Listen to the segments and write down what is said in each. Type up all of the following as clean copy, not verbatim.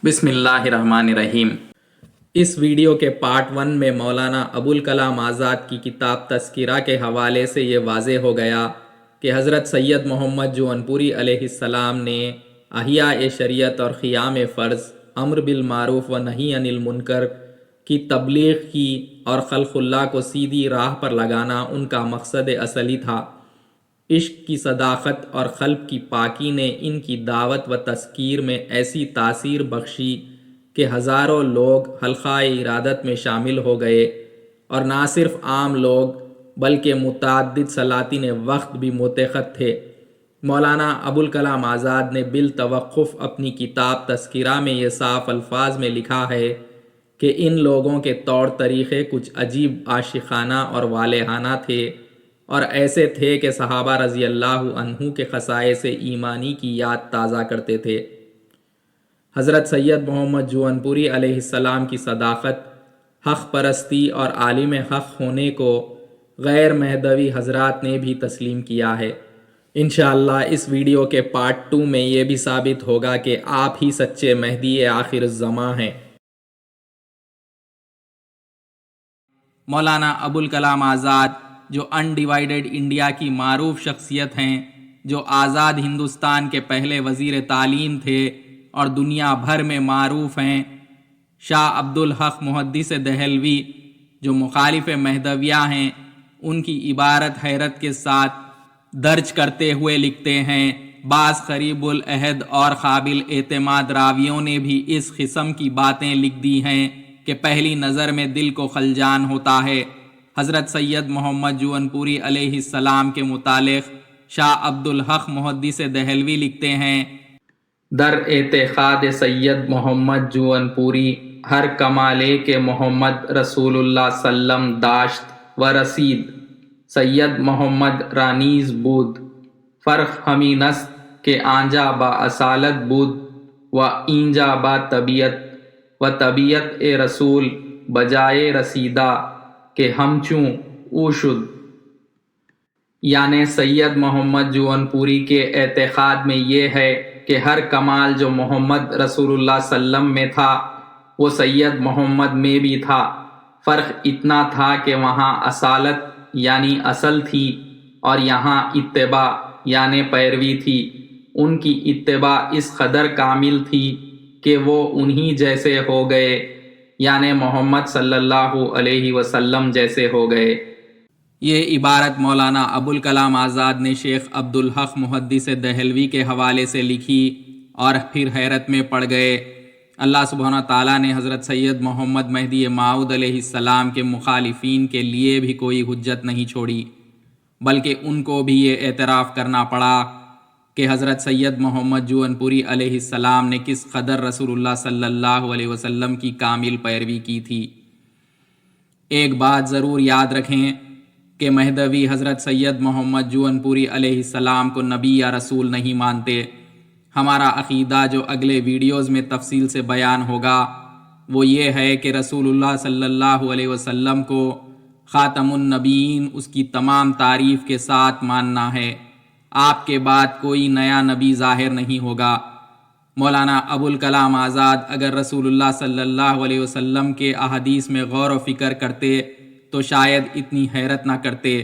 بسم اللہ الرحمن الرحیم۔ اس ویڈیو کے پارٹ 1 میں مولانا ابوالکلام آزاد کی کتاب تذکرہ کے حوالے سے یہ واضح ہو گیا کہ حضرت سید محمد جونپوری علیہ السلام نے احیاء شریعت اور قیام فرض، امر بالمعروف و نہی عن المنکر کی تبلیغ کی اور خلق اللہ کو سیدھی راہ پر لگانا ان کا مقصد اصلی تھا۔ عشق کی صداقت اور قلب کی پاکی نے ان کی دعوت و تذکیر میں ایسی تاثیر بخشی کہ ہزاروں لوگ حلقہ ارادت میں شامل ہو گئے، اور نہ صرف عام لوگ بلکہ متعدد سلاطین وقت بھی متحد تھے۔ مولانا ابوالکلام آزاد نے بالتوقف اپنی کتاب تذکرہ میں یہ صاف الفاظ میں لکھا ہے کہ ان لوگوں کے طور طریقے کچھ عجیب عاشقانہ اور والہانہ تھے، اور ایسے تھے کہ صحابہ رضی اللہ عنہ کے خصائص ایمانی کی یاد تازہ کرتے تھے۔ حضرت سید محمد جونپوری علیہ السلام کی صداقت، حق پرستی اور عالم حق ہونے کو غیر مہدوی حضرات نے بھی تسلیم کیا ہے۔ انشاءاللہ اس ویڈیو کے پارٹ 2 میں یہ بھی ثابت ہوگا کہ آپ ہی سچے مہدی آخر الزماں ہیں۔ مولانا ابوالکلام آزاد جو انڈیوائیڈڈ انڈیا کی معروف شخصیت ہیں، جو آزاد ہندوستان کے پہلے وزیر تعلیم تھے اور دنیا بھر میں معروف ہیں، شاہ عبدالحق محدث دہلوی جو مخالف مہدویہ ہیں، ان کی عبارت حیرت کے ساتھ درج کرتے ہوئے لکھتے ہیں، بعض قریب العہد اور قابل اعتماد راویوں نے بھی اس قسم کی باتیں لکھ دی ہیں کہ پہلی نظر میں دل کو خلجان ہوتا ہے۔ حضرت سید محمد جونپوری علیہ السلام کے متعلق شاہ عبدالحق محدث دہلوی لکھتے ہیں، در اعتقاد سید محمد جونپوری ہر کمالے کے محمد رسول اللہ سلم داشت و رسید، سید محمد رانیز بود، فرق ہمین است کہ آنجا با اصالت بود و اینجا با طبیعت، و طبیعت اے رسول بجائے رسیدہ کہ ہم چوں او شد۔ یعنی سید محمد جونپوری کے اعتقاد میں یہ ہے کہ ہر کمال جو محمد رسول اللہ صلی اللہ علیہ وسلم میں تھا وہ سید محمد میں بھی تھا، فرق اتنا تھا کہ وہاں اصالت یعنی اصل تھی اور یہاں اتباع یعنی پیروی تھی۔ ان کی اتباع اس قدر کامل تھی کہ وہ انہی جیسے ہو گئے، یعنی محمد صلی اللہ علیہ وسلم جیسے ہو گئے۔ یہ عبارت مولانا ابوالکلام آزاد نے شیخ عبدالحق محدث دہلوی کے حوالے سے لکھی اور پھر حیرت میں پڑ گئے۔ اللہ سبحانہ تعالیٰ نے حضرت سید محمد مہدی موعود علیہ السلام کے مخالفین کے لیے بھی کوئی حجت نہیں چھوڑی، بلکہ ان کو بھی یہ اعتراف کرنا پڑا کہ حضرت سید محمد جونپوری علیہ السلام نے کس قدر رسول اللہ صلی اللہ علیہ وسلم کی کامل پیروی کی تھی۔ ایک بات ضرور یاد رکھیں کہ مہدوی حضرت سید محمد جونپوری علیہ السلام کو نبی یا رسول نہیں مانتے۔ ہمارا عقیدہ جو اگلے ویڈیوز میں تفصیل سے بیان ہوگا وہ یہ ہے کہ رسول اللہ صلی اللہ علیہ وسلم کو خاتم النبیین اس کی تمام تعریف کے ساتھ ماننا ہے۔ آپ کے بعد کوئی نیا نبی ظاہر نہیں ہوگا۔ مولانا ابوالکلام آزاد اگر رسول اللہ صلی اللہ علیہ وسلم کے احادیث میں غور و فکر کرتے تو شاید اتنی حیرت نہ کرتے۔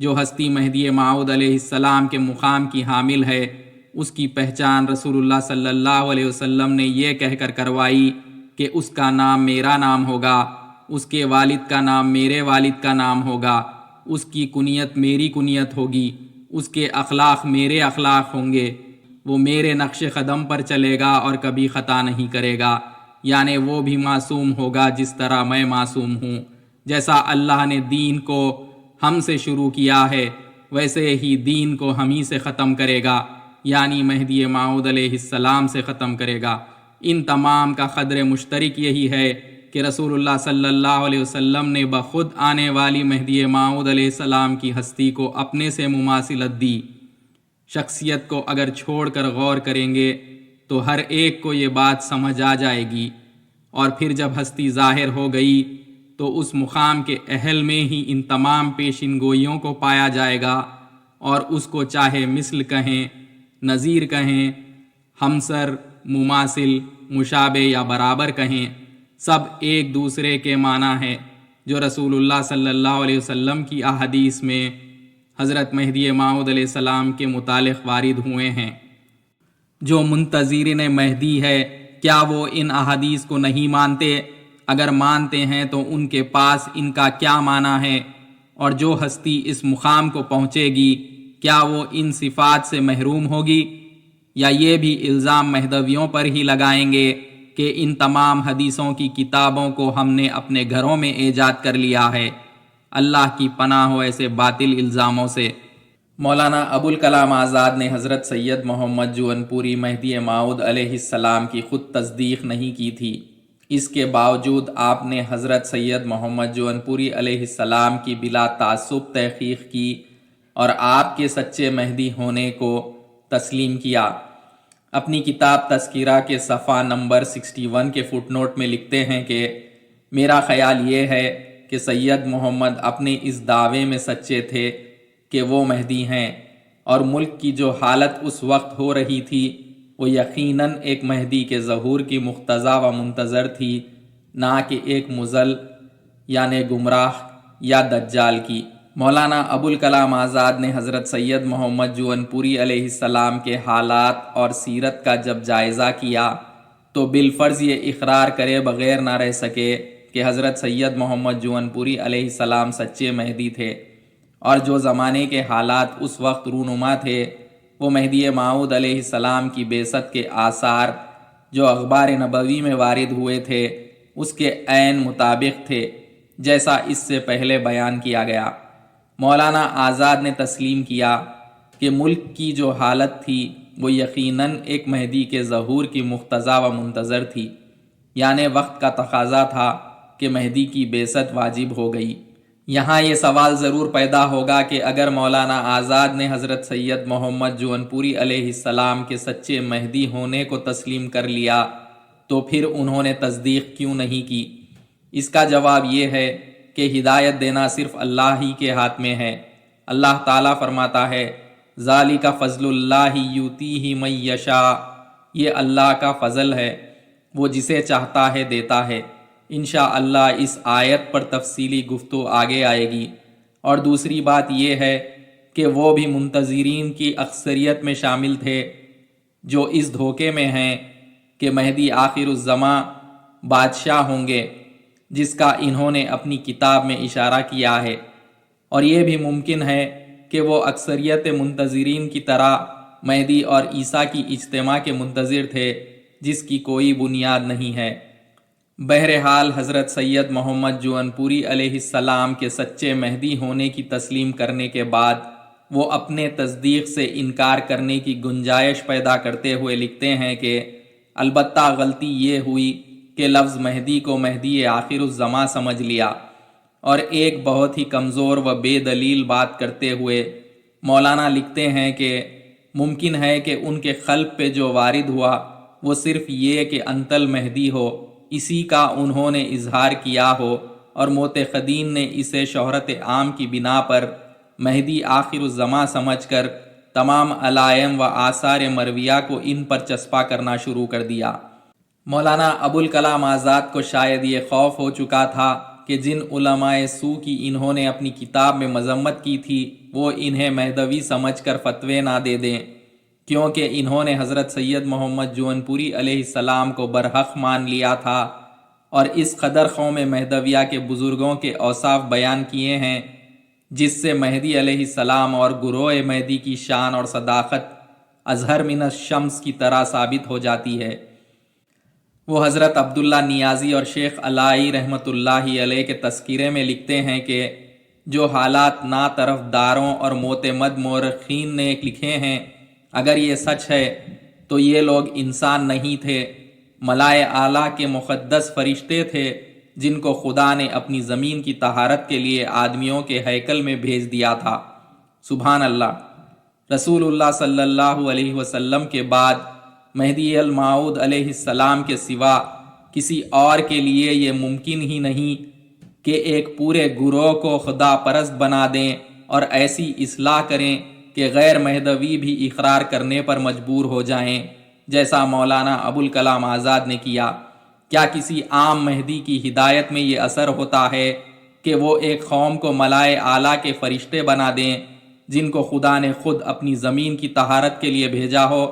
جو ہستی مہدی موعود علیہ السلام کے مقام کی حامل ہے، اس کی پہچان رسول اللہ صلی اللہ علیہ وسلم نے یہ کہہ کر کروائی کہ اس کا نام میرا نام ہوگا، اس کے والد کا نام میرے والد کا نام ہوگا، اس کی کنیت میری کنیت ہوگی، اس کے اخلاق میرے اخلاق ہوں گے، وہ میرے نقش قدم پر چلے گا اور کبھی خطا نہیں کرے گا، یعنی وہ بھی معصوم ہوگا جس طرح میں معصوم ہوں۔ جیسا اللہ نے دین کو ہم سے شروع کیا ہے ویسے ہی دین کو ہم ہی سے ختم کرے گا، یعنی مہدی موعود علیہ السلام سے ختم کرے گا۔ ان تمام کا قدر مشترک یہی ہے کہ رسول اللہ صلی اللہ علیہ وسلم نے بخود آنے والی مہدی موعود علیہ السلام کی ہستی کو اپنے سے مماثلت دی۔ شخصیت کو اگر چھوڑ کر غور کریں گے تو ہر ایک کو یہ بات سمجھ آ جائے گی، اور پھر جب ہستی ظاہر ہو گئی تو اس مقام کے اہل میں ہی ان تمام پیشین گوئیوں کو پایا جائے گا، اور اس کو چاہے مثل کہیں، نظیر کہیں، ہمسر، مماثل مشابہ یا برابر کہیں، سب ایک دوسرے کے معنی ہے جو رسول اللہ صلی اللہ علیہ وسلم کی احادیث میں حضرت مہدی موعود علیہ السلام کے متعلق وارد ہوئے ہیں۔ جو منتظرین مہدی ہے، کیا وہ ان احادیث کو نہیں مانتے؟ اگر مانتے ہیں تو ان کے پاس ان کا کیا معنی ہے؟ اور جو ہستی اس مقام کو پہنچے گی، کیا وہ ان صفات سے محروم ہوگی؟ یا یہ بھی الزام مہدویوں پر ہی لگائیں گے کہ ان تمام حدیثوں کی کتابوں کو ہم نے اپنے گھروں میں ایجاد کر لیا ہے؟ اللہ کی پناہ ہو ایسے باطل الزاموں سے۔ مولانا ابوالکلام آزاد نے حضرت سید محمد جون پوری مہدی موعود علیہ السلام کی خود تصدیق نہیں کی تھی، اس کے باوجود آپ نے حضرت سید محمد جون پوری علیہ السلام کی بلا تعصب تحقیق کی اور آپ کے سچے مہدی ہونے کو تسلیم کیا۔ اپنی کتاب تذکرہ کے صفحہ نمبر 61 کے فٹ نوٹ میں لکھتے ہیں کہ میرا خیال یہ ہے کہ سید محمد اپنے اس دعوے میں سچے تھے کہ وہ مہدی ہیں، اور ملک کی جو حالت اس وقت ہو رہی تھی وہ یقیناً ایک مہدی کے ظہور کی مقتضی و منتظر تھی، نہ کہ ایک مضل یعنی گمراہ یا دجال کی۔ مولانا ابوالکلام آزاد نے حضرت سید محمد جون پوری علیہ السلام کے حالات اور سیرت کا جب جائزہ کیا تو بالفرض یہ اقرار کرے بغیر نہ رہ سکے کہ حضرت سید محمد جون پوری علیہ السلام سچے مہدی تھے، اور جو زمانے کے حالات اس وقت رونما تھے وہ مہدی موعود علیہ السلام کی بعثت کے آثار جو اخبار نبوی میں وارد ہوئے تھے اس کے عین مطابق تھے، جیسا اس سے پہلے بیان کیا گیا۔ مولانا آزاد نے تسلیم کیا کہ ملک کی جو حالت تھی وہ یقیناً ایک مہدی کے ظہور کی مقتضی و منتظر تھی، یعنی وقت کا تقاضا تھا کہ مہدی کی بعثت واجب ہو گئی۔ یہاں یہ سوال ضرور پیدا ہوگا کہ اگر مولانا آزاد نے حضرت سید محمد جون پوری علیہ السلام کے سچے مہدی ہونے کو تسلیم کر لیا تو پھر انہوں نے تصدیق کیوں نہیں کی؟ اس کا جواب یہ ہے کہ ہدایت دینا صرف اللہ ہی کے ہاتھ میں ہے۔ اللہ تعالیٰ فرماتا ہے ذالک فضل اللہ یؤتیہ من یشاء، یہ اللہ کا فضل ہے، وہ جسے چاہتا ہے دیتا ہے۔ انشاءاللہ اس آیت پر تفصیلی گفتگو آگے آئے گی۔ اور دوسری بات یہ ہے کہ وہ بھی منتظرین کی اکثریت میں شامل تھے جو اس دھوکے میں ہیں کہ مہدی آخر الزماں بادشاہ ہوں گے، جس کا انہوں نے اپنی کتاب میں اشارہ کیا ہے، اور یہ بھی ممکن ہے کہ وہ اکثریت منتظرین کی طرح مہدی اور عیسیٰ کی اجتماع کے منتظر تھے، جس کی کوئی بنیاد نہیں ہے۔ بہرحال حضرت سید محمد جون پوری علیہ السلام کے سچے مہدی ہونے کی تسلیم کرنے کے بعد وہ اپنے تصدیق سے انکار کرنے کی گنجائش پیدا کرتے ہوئے لکھتے ہیں کہ البتہ غلطی یہ ہوئی کہ لفظ مہدی کو مہدی آخر الزماں سمجھ لیا، اور ایک بہت ہی کمزور و بے دلیل بات کرتے ہوئے مولانا لکھتے ہیں کہ ممکن ہے کہ ان کے قلب پہ جو وارد ہوا وہ صرف یہ کہ انت المہدی ہو، اسی کا انہوں نے اظہار کیا ہو، اور معتقدین نے اسے شہرت عام کی بنا پر مہدی آخر الزماں سمجھ کر تمام علائم و آثار مرویہ کو ان پر چسپاں کرنا شروع کر دیا۔ مولانا ابوالکلام آزاد کو شاید یہ خوف ہو چکا تھا کہ جن علماء سو کی انہوں نے اپنی کتاب میں مذمت کی تھی وہ انہیں مہدوی سمجھ کر فتوے نہ دے دیں، کیونکہ انہوں نے حضرت سید محمد جون پوری علیہ السلام کو برحق مان لیا تھا، اور اس قدر قوم مہدویہ کے بزرگوں کے اوصاف بیان کیے ہیں جس سے مہدی علیہ السلام اور گروہ مہدی کی شان اور صداقت اظہر من الشمس کی طرح ثابت ہو جاتی ہے۔ وہ حضرت عبداللہ نیازی اور شیخ علائی رحمۃ اللہ علیہ کے تذکرے میں لکھتے ہیں کہ جو حالات نا طرف داروں اور معتمد مورخین نے لکھے ہیں، اگر یہ سچ ہے تو یہ لوگ انسان نہیں تھے، ملائے اعلیٰ کے مقدس فرشتے تھے جن کو خدا نے اپنی زمین کی طہارت کے لیے آدمیوں کے ہیکل میں بھیج دیا تھا۔ سبحان اللہ۔ رسول اللہ صلی اللہ علیہ وسلم کے بعد مہدی الموعود علیہ السلام کے سوا کسی اور کے لیے یہ ممکن ہی نہیں کہ ایک پورے گروہ کو خدا پرست بنا دیں اور ایسی اصلاح کریں کہ غیر مہدوی بھی اقرار کرنے پر مجبور ہو جائیں جیسا مولانا ابوالکلام آزاد نے کیا؟ کیا کسی عام مہدی کی ہدایت میں یہ اثر ہوتا ہے کہ وہ ایک قوم کو ملائے اعلیٰ کے فرشتے بنا دیں جن کو خدا نے خود اپنی زمین کی طہارت کے لیے بھیجا ہو؟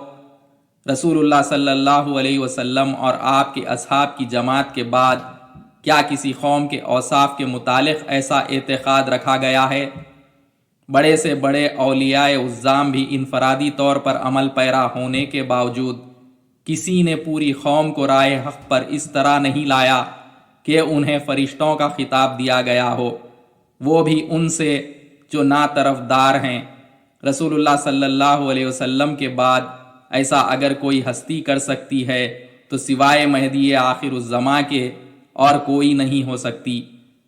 رسول اللہ صلی اللہ علیہ وسلم اور آپ کے اصحاب کی جماعت کے بعد کیا کسی قوم کے اوصاف کے متعلق ایسا اعتقاد رکھا گیا ہے؟ بڑے سے بڑے اولیاء عظام بھی انفرادی طور پر عمل پیرا ہونے کے باوجود کسی نے پوری قوم کو راہ حق پر اس طرح نہیں لایا کہ انہیں فرشتوں کا خطاب دیا گیا ہو، وہ بھی ان سے جو ناطرفدار ہیں۔ رسول اللہ صلی اللہ علیہ وسلم کے بعد ایسا اگر کوئی ہستی کر سکتی ہے تو سوائے مہدی آخر الزماں کے اور کوئی نہیں ہو سکتی۔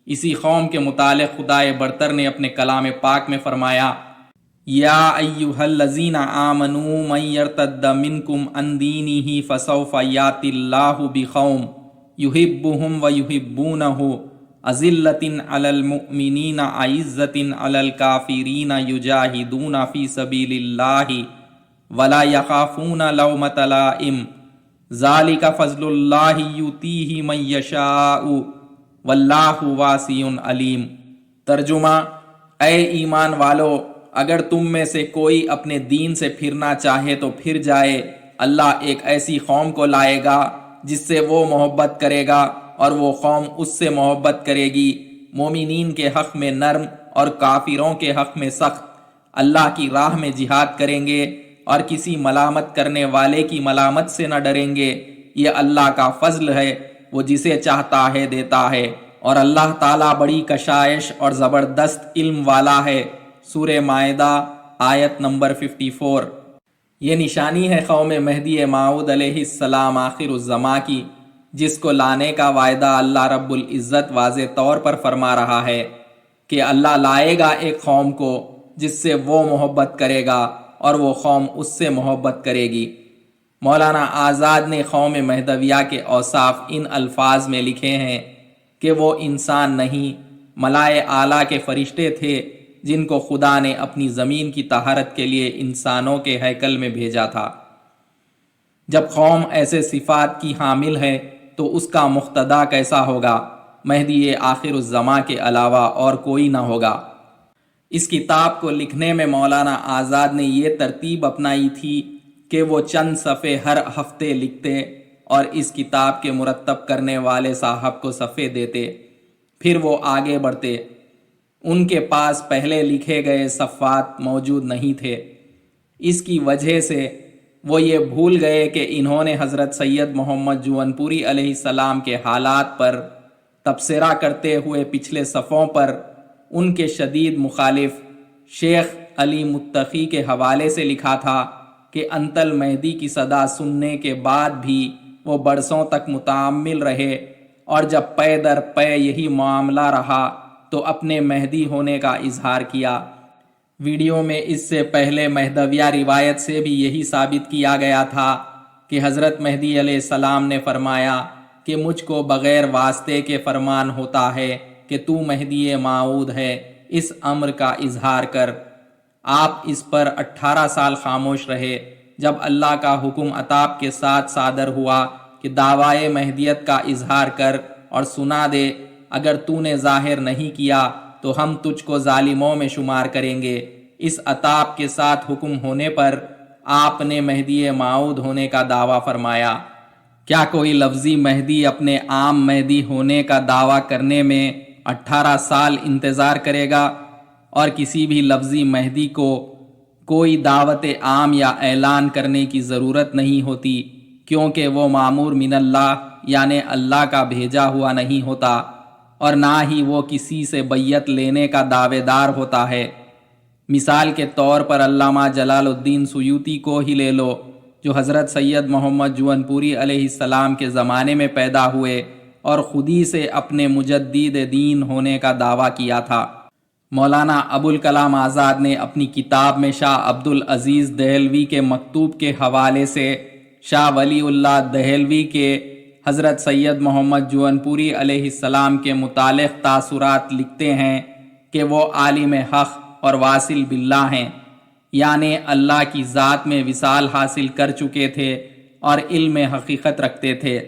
اسی قوم کے متعلق خدائے برتر نے اپنے کلام پاک میں فرمایا، یا ایھا الذین آمنوا من یرتد منکم عن دینہ فسوف یاتی اللہ بقوم یحبہم ویحبونہ اذلۃ علی المؤمنین اعزۃ علی الکافرین یجاہدون فی سبیل اللہ ولا یخافون لومۃ لائم ذالک فضل اللہ یؤتیہ من یشاء واللہ واسع علیم۔ ترجمہ: اے ایمان والو، اگر تم میں سے کوئی اپنے دین سے پھرنا چاہے تو پھر جائے، اللہ ایک ایسی قوم کو لائے گا جس سے وہ محبت کرے گا اور وہ قوم اس سے محبت کرے گی، مومنین کے حق میں نرم اور کافروں کے حق میں سخت، اللہ کی راہ میں جہاد کریں گے اور کسی ملامت کرنے والے کی ملامت سے نہ ڈریں گے۔ یہ اللہ کا فضل ہے، وہ جسے چاہتا ہے دیتا ہے، اور اللہ تعالیٰ بڑی کشائش اور زبردست علم والا ہے۔ سورہ مائدہ آیت نمبر 54۔ یہ نشانی ہے قوم مہدی موعود علیہ السلام آخر الزماں کی، جس کو لانے کا وعدہ اللہ رب العزت واضح طور پر فرما رہا ہے کہ اللہ لائے گا ایک قوم کو جس سے وہ محبت کرے گا اور وہ قوم اس سے محبت کرے گی۔ مولانا آزاد نے قوم مہدویہ کے اوصاف ان الفاظ میں لکھے ہیں کہ وہ انسان نہیں، ملائے اعلیٰ کے فرشتے تھے جن کو خدا نے اپنی زمین کی طہارت کے لیے انسانوں کے ہیکل میں بھیجا تھا۔ جب قوم ایسے صفات کی حامل ہے تو اس کا مقتدا کیسا ہوگا؟ مہدی آخر الزماں کے علاوہ اور کوئی نہ ہوگا۔ اس کتاب کو لکھنے میں مولانا آزاد نے یہ ترتیب اپنائی تھی کہ وہ چند صفحے ہر ہفتے لکھتے اور اس کتاب کے مرتب کرنے والے صاحب کو صفحے دیتے، پھر وہ آگے بڑھتے۔ ان کے پاس پہلے لکھے گئے صفحات موجود نہیں تھے، اس کی وجہ سے وہ یہ بھول گئے کہ انہوں نے حضرت سید محمد جون پوری علیہ السلام کے حالات پر تبصرہ کرتے ہوئے پچھلے صفحوں پر ان کے شدید مخالف شیخ علی متقی کے حوالے سے لکھا تھا کہ انتل مہدی کی صدا سننے کے بعد بھی وہ برسوں تک متعامل رہے، اور جب پے در پے یہی معاملہ رہا تو اپنے مہدی ہونے کا اظہار کیا۔ ویڈیو میں اس سے پہلے مہدویہ روایت سے بھی یہی ثابت کیا گیا تھا کہ حضرت مہدی علیہ السلام نے فرمایا کہ مجھ کو بغیر واسطے کے فرمان ہوتا ہے کہ تو مہدی موعود ہے، اس امر کا اظہار کر۔ آپ اس پر 18 سال خاموش رہے، جب اللہ کا حکم عطاب کے ساتھ صادر ہوا کہ دعوی مہدیت کا اظہار کر اور سنا دے، اگر تو نے ظاہر نہیں کیا تو ہم تجھ کو ظالموں میں شمار کریں گے۔ اس عطاب کے ساتھ حکم ہونے پر آپ نے مہدی موعود ہونے کا دعویٰ فرمایا۔ کیا کوئی لفظی مہدی اپنے عام مہدی ہونے کا دعویٰ کرنے میں 18 سال انتظار کرے گا؟ اور کسی بھی لفظی مہدی کو کوئی دعوت عام یا اعلان کرنے کی ضرورت نہیں ہوتی، کیونکہ وہ مامور من اللہ یعنی اللہ کا بھیجا ہوا نہیں ہوتا، اور نہ ہی وہ کسی سے بیعت لینے کا دعوے دار ہوتا ہے۔ مثال کے طور پر علامہ جلال الدین سیوطی کو ہی لے لو، جو حضرت سید محمد جون پوری علیہ السلام کے زمانے میں پیدا ہوئے اور خودی سے اپنے مجدد دین ہونے کا دعویٰ کیا تھا۔ مولانا ابوالکلام آزاد نے اپنی کتاب میں شاہ عبدالعزیز دہلوی کے مکتوب کے حوالے سے شاہ ولی اللہ دہلوی کے حضرت سید محمد جون پوری علیہ السلام کے متعلق تاثرات لکھتے ہیں کہ وہ عالم حق اور واصل باللہ ہیں، یعنی اللہ کی ذات میں وصال حاصل کر چکے تھے، اور علم حقیقت رکھتے تھے۔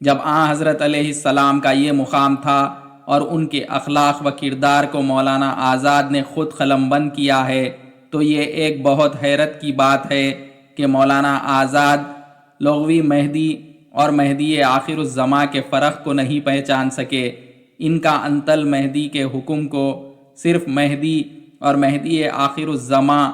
جب حضرت علیہ السلام کا یہ مقام تھا اور ان کے اخلاق و کردار کو مولانا آزاد نے خود قلم بند کیا ہے، تو یہ ایک بہت حیرت کی بات ہے کہ مولانا آزاد لغوی مہدی اور مہدی آخر الزماں کے فرق کو نہیں پہچان سکے۔ ان کا انتل مہدی کے حکم کو صرف مہدی اور مہدی آخر الزماں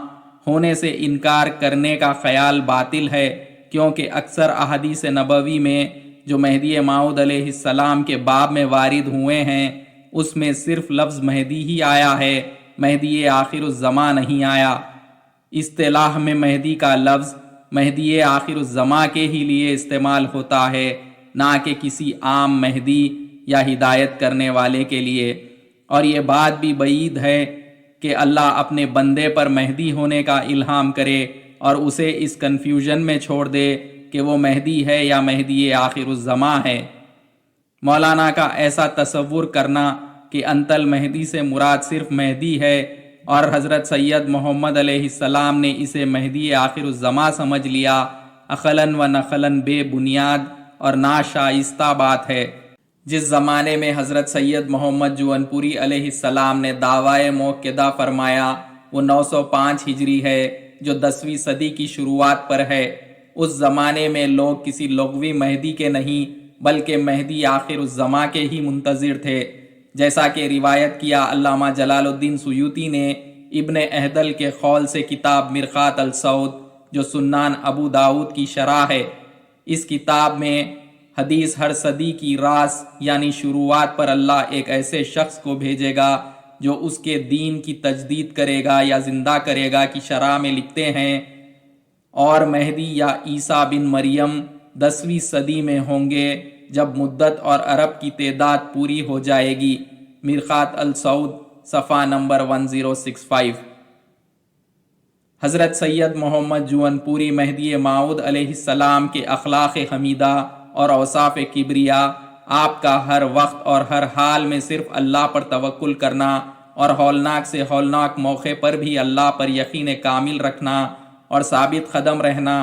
ہونے سے انکار کرنے کا خیال باطل ہے، کیونکہ اکثر احادیث نبوی میں جو مہدی موعود علیہ السلام کے باب میں وارد ہوئے ہیں اس میں صرف لفظ مہدی ہی آیا ہے، مہدی آخر الزماں نہیں آیا۔ اصطلاح میں مہدی کا لفظ مہدی آخر الزماں کے ہی لیے استعمال ہوتا ہے، نہ کہ کسی عام مہدی یا ہدایت کرنے والے کے لیے۔ اور یہ بات بھی بعید ہے کہ اللہ اپنے بندے پر مہدی ہونے کا الہام کرے اور اسے اس کنفیوژن میں چھوڑ دے کہ وہ مہدی ہے یا مہدی آخر الزماں ہے۔ مولانا کا ایسا تصور کرنا کہ انتل مہدی سے مراد صرف مہدی ہے اور حضرت سید محمد علیہ السلام نے اسے مہدی آخر الزماں سمجھ لیا، عقلاً و نقلاً بے بنیاد اور ناشائستہ بات ہے۔ جس زمانے میں حضرت سید محمد جون پوری علیہ السلام نے دعویٰ موقدہ فرمایا وہ 905 ہجری ہے جو 10ویں صدی کی شروعات پر ہے، اس زمانے میں لوگ کسی لغوی مہدی کے نہیں بلکہ مہدی آخر الزماں کے ہی منتظر تھے، جیسا کہ روایت کیا علامہ جلال الدین سیوطی نے ابن احدل کے قول سے کتاب مرقات الصوت جو سنن ابو داؤد کی شرح ہے۔ اس کتاب میں حدیث ہر صدی کی راس یعنی شروعات پر اللہ ایک ایسے شخص کو بھیجے گا جو اس کے دین کی تجدید کرے گا یا زندہ کرے گا کی شرح میں لکھتے ہیں، اور مہدی یا عیسیٰ بن مریم 10ویں صدی میں ہوں گے جب مدت اور عرب کی تعداد پوری ہو جائے گی۔ مرقات الصوت صفحہ نمبر 1065۔ حضرت سید محمد جون پوری مہدی موعود علیہ السلام کے اخلاق حمیدہ اور اوصاف کبریا، آپ کا ہر وقت اور ہر حال میں صرف اللہ پر توکل کرنا اور ہولناک سے ہولناک موقع پر بھی اللہ پر یقین کامل رکھنا اور ثابت قدم رہنا،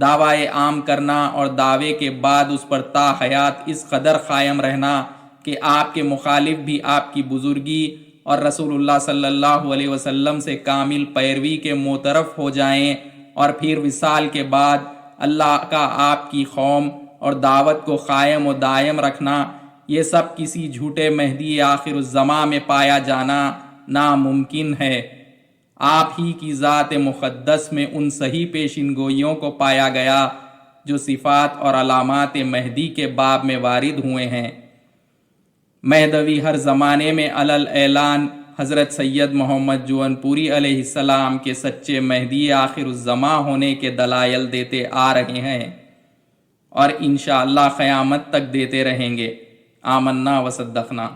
دعوی عام کرنا اور دعوے کے بعد اس پر تا حیات اس قدر قائم رہنا کہ آپ کے مخالف بھی آپ کی بزرگی اور رسول اللہ صلی اللہ علیہ وسلم سے کامل پیروی کے معترف ہو جائیں، اور پھر وصال کے بعد اللہ کا آپ کی قوم اور دعوت کو قائم و دائم رکھنا، یہ سب کسی جھوٹے مہدی آخر الزماں میں پایا جانا ناممکن ہے۔ آپ ہی کی ذات مقدس میں ان صحیح پیشن گوئیوں کو پایا گیا جو صفات اور علامات مہدی کے باب میں وارد ہوئے ہیں۔ مہدوی ہر زمانے میں علل اعلان حضرت سید محمد جون پوری علیہ السلام کے سچے مہدی آخر الزماں ہونے کے دلائل دیتے آ رہے ہیں اور انشاءاللہ قیامت تک دیتے رہیں گے۔ آمنا و صدقنا۔